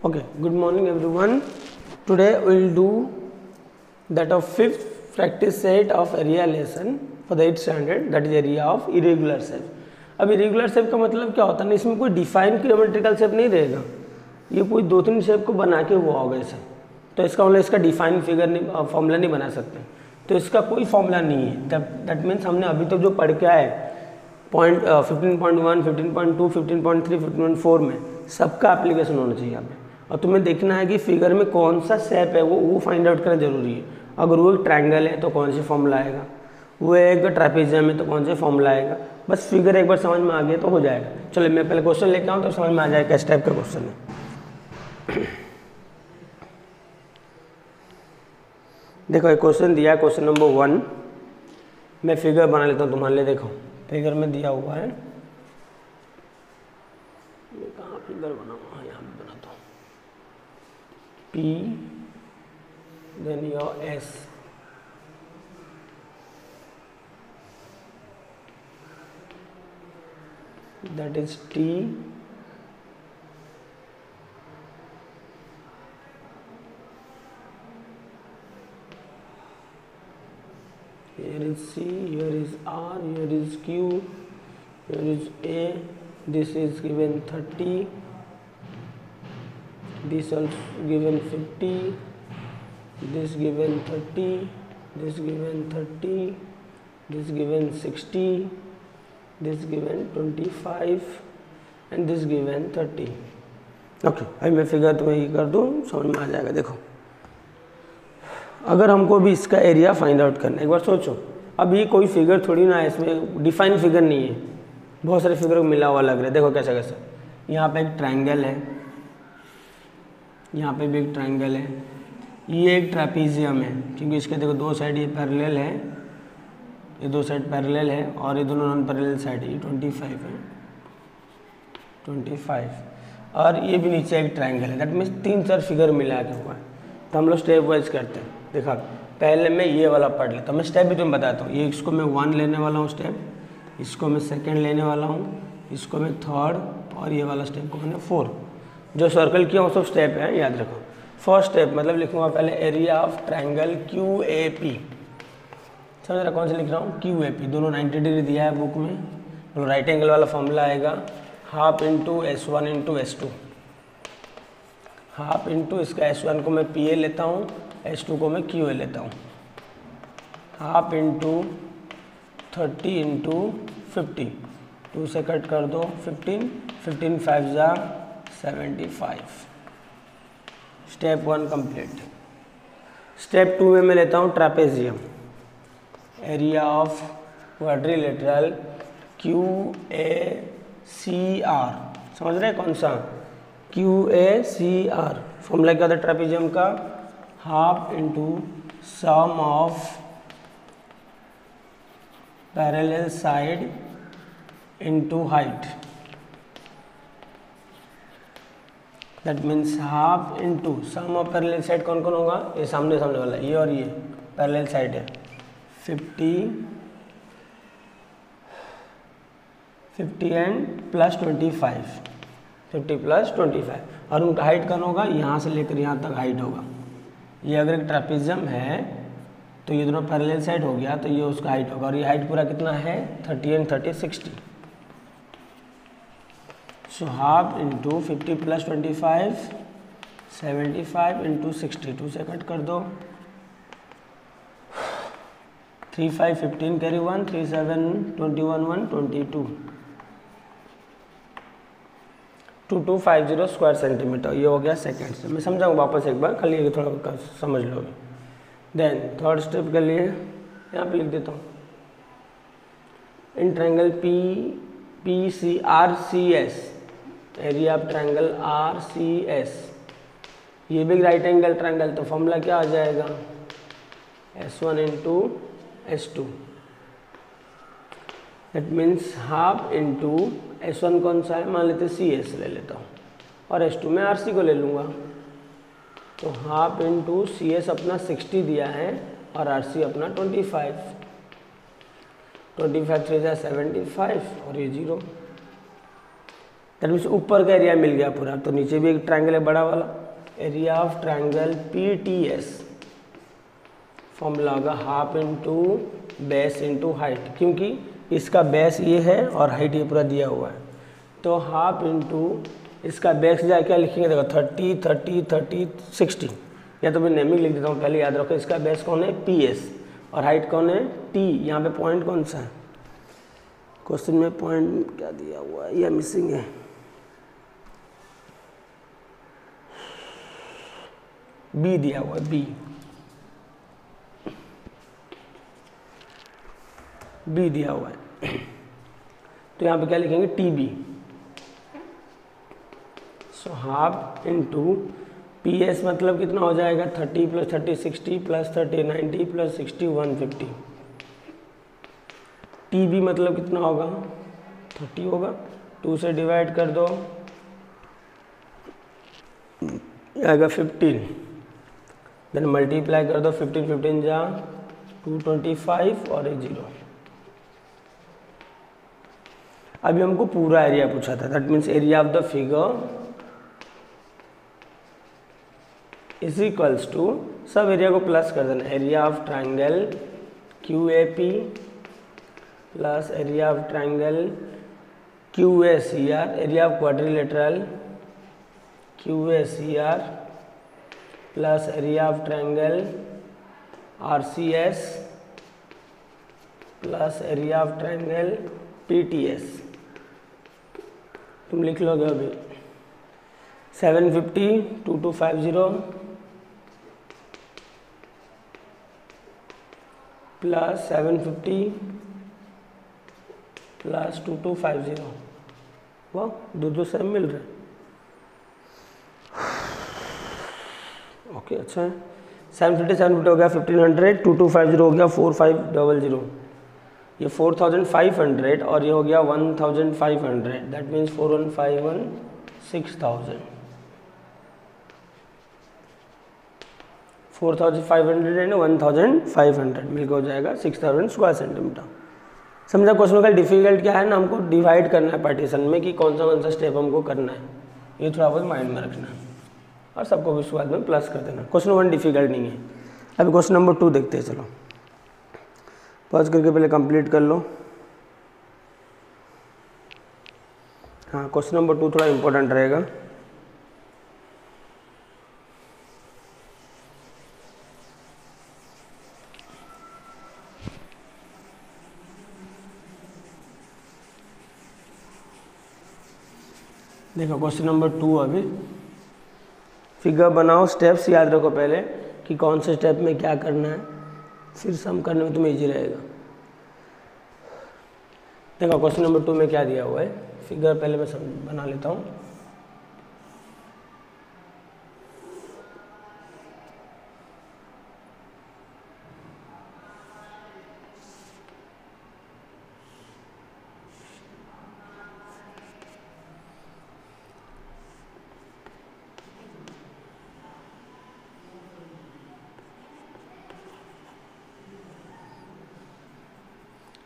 Okay, good morning everyone. Today we will do that of fifth practice set of area lesson for the 8th standard, that is area of irregular shape. अब irregular shape का मतलब क्या होता है ना, इसमें कोई define geometrical shape नहीं रहेगा, ये कोई दो तीन शेप को बना के हुआ होगा इसे, तो इसका मतलब इसका डिफाइन फिगर नहीं फॉर्मूला नहीं बना सकते, तो इसका कोई फॉर्मूला नहीं है। दैट मीन्स हमने अभी तक जो पढ़ के आए 15.1, 15.2, 15.3, 15.4 में सबका एप्लीकेशन होना चाहिए यहाँ पे, और तुम्हें देखना है कि फिगर में कौन सा शेप है वो फाइंड आउट करना जरूरी है। अगर वो एक ट्रायंगल है तो कौन सी फॉर्मूला आएगा, वो एक ट्रापेजियम है तो कौन से फॉर्मूला आएगा, बस फिगर एक बार समझ में आ गया तो हो जाएगा। चलो मैं पहले क्वेश्चन लेके आऊँ तो समझ में आ जाएगा किस टाइप का क्वेश्चन है। देखो एक क्वेश्चन दिया है, क्वेश्चन नंबर 1। मैं फिगर बना लेता हूँ तुम्हारे लिए। देखो फिगर में दिया हुआ है, मैं कहाँ फिगर बनाऊँ, यहाँ पे बनाता हूँ। P, then your S, that is T, here is C, here is R, here is Q, here is A, this is given 30, this also given 50, this given 30, this given 30, this given 60, this given 25 and this given 30। Okay, अभी मैं figure तुम्हें ये कर दूँ, समझ में आ जाएगा। देखो अगर हमको भी इसका एरिया फाइंड आउट करना है, एक बार सोचो, अब ये कोई फिगर थोड़ी ना है, इसमें डिफाइन फिगर नहीं है, बहुत सारे फिगर मिला हुआ लग रहा है। देखो कैसा कैसा, यहाँ पे एक ट्रायंगल है, यहाँ पे भी एक ट्रायंगल है, ये एक ट्रापेजियम है, क्योंकि इसके देखो दो साइड ये पैरेलल है, ये दो साइड पैरेलल है, और ये दोनों नॉन पैरेलल साइड है, ये 25 है, 25, और ये भी नीचे एक ट्रायंगल है। दैट मीन्स 3-4 फिगर मिला के हुआ है। तो हम लोग स्टेप वाइज करते हैं। देखा पहले मैं ये वाला पढ़ लेता हूँ, मैं स्टेप भी तुम्हें बताता हूँ। ये इसको मैं 1 लेने वाला हूँ स्टेप, इसको मैं 2nd लेने वाला हूँ, इसको मैं 3rd, और ये वाला स्टेप को मैंने 4। जो सर्कल किया वो सब स्टेप है, याद रखो। फर्स्ट स्टेप मतलब लिखूंगा पहले एरिया ऑफ ट्रायंगल QAP। समझ रहा कौन से लिख रहा हूँ, QAP। दोनों 90 डिग्री दिया है बुक में, तो राइट एंगल वाला फॉर्मूला आएगा half into S1 into S2। Half into इसका S1 को मैं PA लेता हूँ, S2 को मैं QA लेता हूँ। हाफ इंटू 30 इंटू 50, 2 से कट कर दो 15, 15 5 जा 75। Step 1 complete. स्टेप 2 में मैं लेता हूँ trapezium, area of quadrilateral QACR। समझ रहे कौन सा, QACR। फॉर्मूला क्या था ट्रापेजियम का, half into sum of parallel side into height. That means half into sum of parallel side कौन कौन होगा, ये सामने सामने वाला, ये और ये पैरेलल साइड है, 50 एंड प्लस 25, 50 प्लस 25, और उनका हाइट कौन होगा, यहाँ से लेकर यहाँ तक हाइट होगा। ये अगर एक ट्रापेजियम है तो ये दोनों पैरेलल साइड हो गया, तो ये उसका हाइट होगा, और ये हाइट पूरा कितना है 30 and 30 60। So half into 50 plus 25 75 into 60, 2 से कट कर दो, 3 5 15 कैरी 1, 3 7 21 1 22, 2250 स्क्वायर सेंटीमीटर। ये हो गया सेकेंड से। मैं समझाऊँ वापस एक बार, खाली थोड़ा समझ लो। देन थर्ड स्टेप के लिए यहाँ पे लिख देता हूँ, in triangle PCRCS, area of triangle RCS, ये भी राइट एंगल ट्रायंगल, तो फॉर्मूला क्या आ जाएगा, S1 into S2। That means half into S1 कौन सा है, मान लेते CS ले लेता हूँ, और S2 में RC को ले लूँगा, तो हाफ इंटू CS अपना 60 दिया है और RC अपना 25, 25 3 75 और ये 0। दैट मीन्स ऊपर का एरिया मिल गया पूरा। तो नीचे भी एक ट्रायंगल है बड़ा वाला, area of triangle PTS formula होगा half into base into height, क्योंकि इसका बेस ये है और हाइट ये पूरा दिया हुआ है। तो हाफ इंटू इसका बेस जाए क्या लिखेंगे, देखो 30 30 30 60, या तो मैं नेमिंग लिख देता हूँ पहले, याद रखो। इसका बेस कौन है PS और हाइट कौन है T। यहाँ पे पॉइंट कौन सा है क्वेश्चन में, पॉइंट क्या दिया हुआ है या मिसिंग है, B दिया हुआ है, B दिया हुआ है। तो यहाँ पे क्या लिखेंगे TB। So half into PS मतलब कितना हो जाएगा 30 + 30 60 + 30 90 + 60 150। TB मतलब कितना होगा 30 होगा, 2 से डिवाइड कर दो आएगा 15, देन मल्टीप्लाई कर दो 15 15 जा 225 और एक 0। अभी हमको पूरा एरिया पूछा था, that means area of the figure is equals to, सब एरिया को प्लस कर देना, area of triangle QAP plus area of triangle QACR, area of quadrilateral QACR plus area of triangle RCS plus area of triangle PTS। तुम लिख लोगे अभी 750 2250 plus 750 plus 2250, वाह दो सेम मिल रहे हैं। ओके अच्छा है, 750 हो गया 1500, 2250 हो गया 4500, ये 4500 और ये हो गया 1500, दैट मीन्स 4151 6000। 4500 एंड 1500 मिलकर हो जाएगा 6000 स्क्वायर सेंटीमीटर। समझा क्वेश्चन का डिफिकल्ट क्या है ना, हमको डिवाइड करना है पार्टीशन में कि कौन सा स्टेप हमको करना है, ये थोड़ा बहुत माइंड में रखना है और सबको भी बाद में प्लस कर देना। क्वेश्चन 1 डिफिकल्ट नहीं है। अभी क्वेश्चन नंबर 2 देखते हैं, चलो पॉज करके पहले कंप्लीट कर लो। हाँ क्वेश्चन नंबर 2 थोड़ा इंपॉर्टेंट रहेगा। देखो क्वेश्चन नंबर 2, अभी फिगर बनाओ, स्टेप्स याद रखो पहले कि कौन से स्टेप में क्या करना है, फिर सम करने में तुम्हें इजी रहेगा। देखो क्वेश्चन नंबर 2 में क्या दिया हुआ है, फिगर पहले मैं बना लेता हूँ।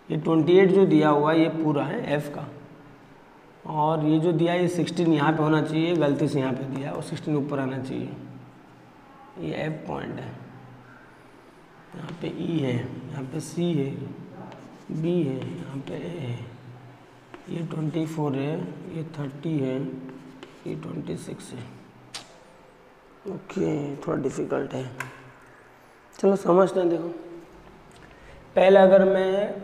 ये 28 जो दिया हुआ है ये पूरा है F का, और ये जो दिया है ये 16 यहाँ पे होना चाहिए, गलती से यहाँ पे दिया है और 16 ऊपर आना चाहिए। ये F पॉइंट है, यहाँ पे E है, यहाँ पे C है, B है, यहाँ पे A है, ये 24 है, ये 30 है, ये 26 है। ओके थोड़ा डिफ़िकल्ट है, चलो समझते हैं। देखो पहले अगर मैं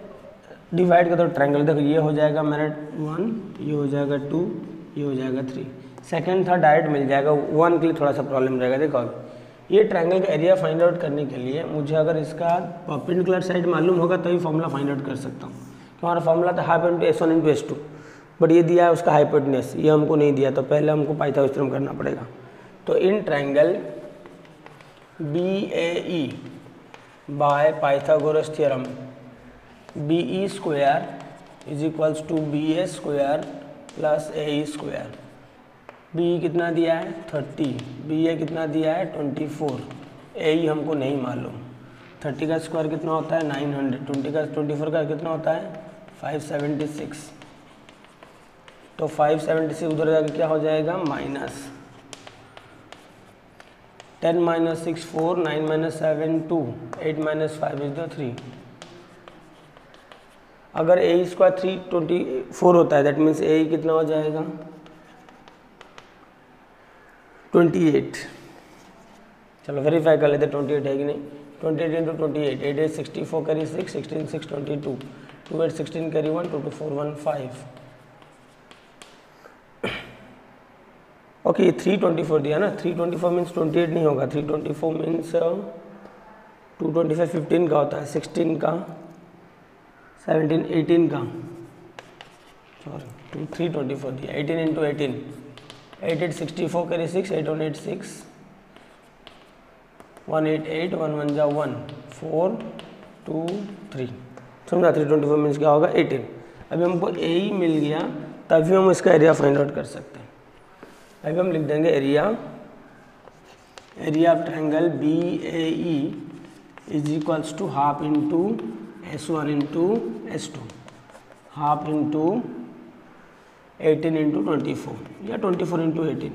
डिवाइड करता हूँ ट्रायंगल, देखो ये हो जाएगा मेरा 1, ये हो जाएगा 2, ये हो जाएगा 3, सेकंड था डायरेक्ट मिल जाएगा। 1 के लिए थोड़ा सा प्रॉब्लम रहेगा। देखो ये ट्रायंगल का एरिया फाइंड आउट करने के लिए मुझे अगर इसका परपेंडिकुलर साइड मालूम होगा तभी फॉर्मूला फाइंड आउट कर सकता हूँ। हमारा फॉर्मूला था half into S1 into S2, but ये दिया है उसका हाइपोटेन्यूज, ये हमको नहीं दिया, तो पहले हमको पाइथागोरस थ्योरम करना पड़ेगा। तो in triangle BAE by Pythagoras theorem BE square is equals to BA square plus AE square. BE कितना दिया है 30, BA कितना दिया है 24, AE हमको नहीं मालूम। 30 का स्क्वायर कितना होता है 900, 24 का कितना होता है 576, तो 576 उधर जाके क्या हो जाएगा माइनस 10 - 6 4, 9 - 7 2, 8 - 5 इज द 3। अगर ए स्क्वायर 324 होता है दैट मीन्स ए कितना हो जाएगा 28। चलो वेरीफाई कर लेते 28 है कि नहीं। 28 × 28, 8 8 64 कैरी 6, 16 6 22, 2 8 16 कैरी 1, 2 2 4 1 5। ओके ये 324 दिया ना, 324 मीन्स 28 नहीं होगा, 324 मीन्स 225 15 का होता है, 16 का 17 18 का, सॉरी 324 दिया, 18 × 18, 8 8 64 कैरी 6, 8 1 8 6, 1 8 8, 1 1 जा 1 4 2 3, समझा। 324 मीन्स क्या होगा 18। अभी हमको ए ही मिल गया तभी हम इसका एरिया फाइंड आउट कर सकते हैं। अभी हम लिख देंगे area of triangle B A E is equals to half into S1 into S2, half into 18 × 24 या 24 × 18,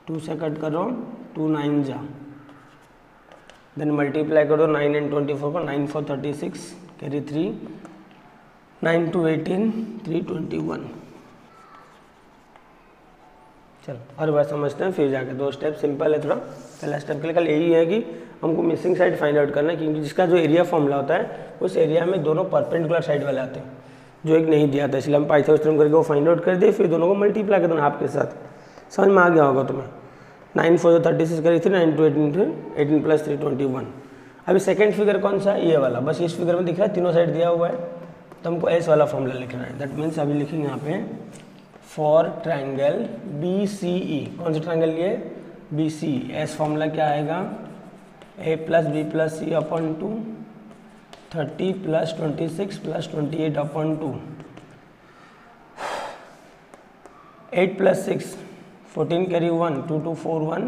2 से कट करो 2 9 जा, देन मल्टीप्लाई करो 9 and 24 को, 9 4 36 कैरी 3, 9 2 18 321। चलो और बात समझते हैं फिर जाके, दो स्टेप सिंपल है थोड़ा। पहला स्टेप के लिए कल यही है कि हमको मिसिंग साइड फाइंड आउट करना है, क्योंकि जिसका जो एरिया फॉर्मूला होता है उस एरिया में दोनों परपेंडिकुलर साइड वाले आते हैं, जो एक नहीं दिया था, इसलिए हम पाइथागोरस करके वो फाइंड आउट कर दिए, फिर दोनों को मल्टीप्लाई कर दो हाफ के साथ। समझ में आ गया होगा तुम्हें। 9 4 36 करी थी, 9 2 18 + 3 21। अभी सेकेंड फिगर कौन सा है, ये वाला, बस इस फिगर में दिख रहा है तीनों साइड दिया हुआ है, तो हमको एस वाला फॉर्मूला लिखना है। दैट मीन्स अभी लिखेंगे यहाँ पे फॉर ट्रायंगल बी सी ई, कौन सा ट्रायंगल लिए बी सी, एस फॉर्मूला क्या आएगा a + b + c upon 2, 30 + 26 + 28 upon 2, 8 + 6 14 carry 1, 2 2 4 1,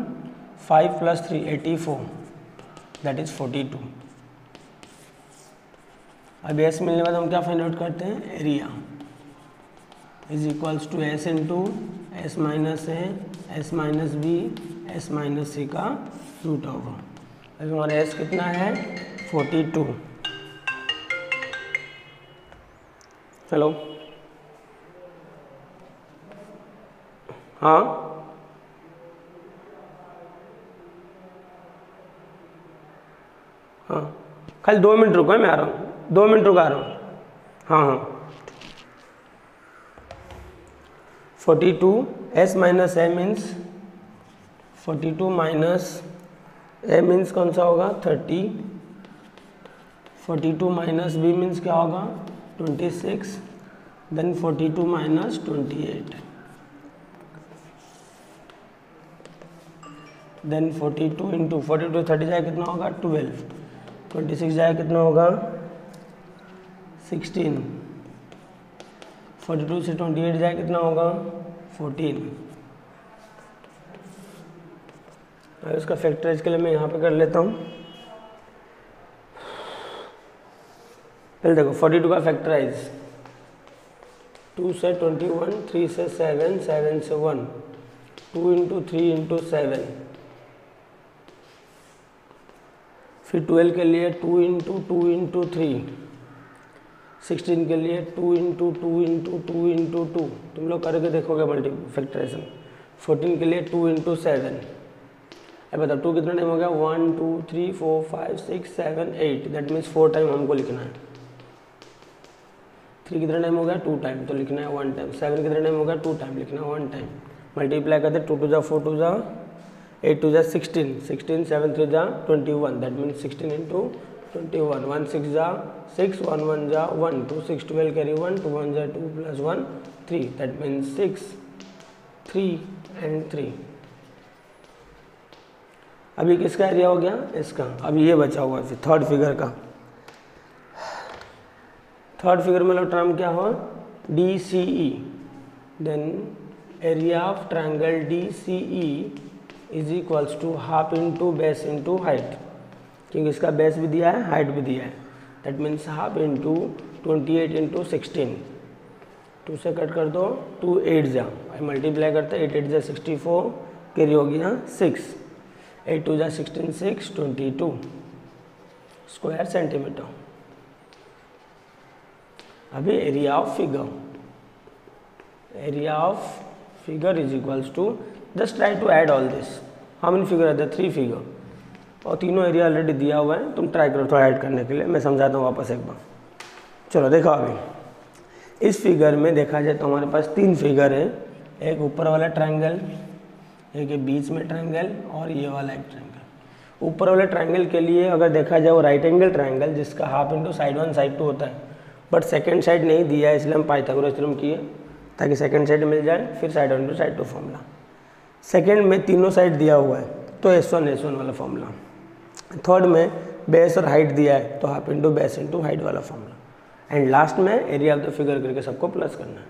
5 + 3 84, that is 42। अब एस मिलने के बाद हम क्या फाइंड आउट करते हैं, area is equals to S into S minus A S minus B S minus C का रूट होगा। अभी हमारा एस कितना है 42। हेलो हाँ हाँ खाली 2 मिनट रुको, मैं आ रहा हूँ, 2 मिनट रुका रहा हूँ। हाँ हाँ 42 s माइनस ए मीन्स 42 माइनस ए मीन्स कौन सा होगा 30, 42 माइनस बी मीन्स क्या होगा 26, देन 42 माइनस 28, देन 42 इंटू 42 30 जाए कितना होगा 12, 26 जाए कितना होगा 16, 42 से 28 जाए कितना होगा 14। इसका फैक्टराइज के लिए मैं यहाँ पे कर लेता हूँ। पहले देखो 42 का फैक्टराइज 2 से 21, 3 से 7, 7 से 1, 2 इंटू 3 इंटू 7, फिर 12 के लिए 2 इंटू 2 इंटू 3, 16 के लिए 2 इंटू 2 इंटू 2 इंटू 2, तुम लोग करके देखोगे मल्टी फैक्टराइजेशन। 14 के लिए 2 इंटू 7, अब बताओ 2 कितना टाइम हो गया 1 2 3 4 5 6 7 8, दैट मीन्स 4 टाइम हमको लिखना है। 3 कितना टाइम हो गया 2 टाइम, तो लिखना है 1 टाइम। 7 कितना टाइम हो गया 2 टाइम, लिखना है 1 टाइम। मल्टीप्लाई करते 2 2 जा 4 2 जा 8 2 जा 16, 16 7 3 जा 21, दैट मीन्स 16 इंटू 21, 1 6 जा 6, 1 1 जा 1, 2 6 12 कैरी 1, 2 1 जा 2 प्लस 1 3, दैट मीन्स 6 3 एंड 3। अभी किसका एरिया हो गया इसका। अभी ये बचा हुआ है फिर थर्ड फिगर का। थर्ड फिगर में मतलब टर्म क्या हुआ D C E, then area of triangle D C E is equals to half into base into height, क्योंकि इसका बेस भी दिया है हाइट भी दिया है, that means half into 28 into 16, 2 से कट कर दो, 2 8 जा, मल्टीप्लाई करते 8 8 जा 64, कैरी हो गया 6, 8 2 जा 16, 6 22 स्क्वायर सेंटीमीटर। अभी area of figure is equals to, just try to add all this. How many figure are there? 3 figure, और तीनों एरिया ऑलरेडी दिया हुआ है, तुम ट्राई करो थोड़ा ऐड करने के लिए। मैं समझाता हूँ वापस एक बार। चलो देखो, अभी इस फिगर में देखा जाए तो हमारे पास 3 फिगर है, एक ऊपर वाला ट्रायंगल, एक बीच में ट्रायंगल, और ये वाला एक ट्रायंगल। ऊपर वाले ट्रायंगल के लिए अगर देखा जाए वो राइट एंगल ट्रायंगल जिसका हाफ इंटू साइड 1 साइड 2 होता है, बट सेकंड साइड नहीं दिया है, इसलिए हम पाइथागोरस थ्योरम किए ताकि सेकंड साइड मिल जाए, फिर side 1 into side 2 formula. Second में तीनों साइड दिया हुआ है तो S1 वाला फॉर्मूला। थर्ड में बेस और हाइट दिया है तो half into base into height वाला फॉर्मूला। एंड लास्ट में एरिया ऑफ द फिगर करके सबको प्लस करना है।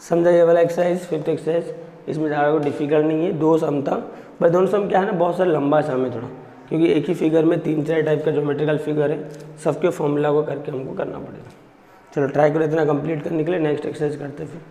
समझा ये वाला एक्सरसाइज, 5th एक्सरसाइज। इसमें ज़्यादा कोई डिफिकल्ट नहीं है, 2 सम था, बस दोनों सम क्या है ना, बहुत सारा लंबा सम है थोड़ा, क्योंकि एक ही फिगर में 3-4 टाइप का ज्योमेट्रिकल फिगर है, सबके फॉर्मूला को करके हमको करना पड़ेगा। चलो ट्राई करो इतना कंप्लीट करने के लिए। नेक्स्ट एक्सरसाइज करते हैं फिर।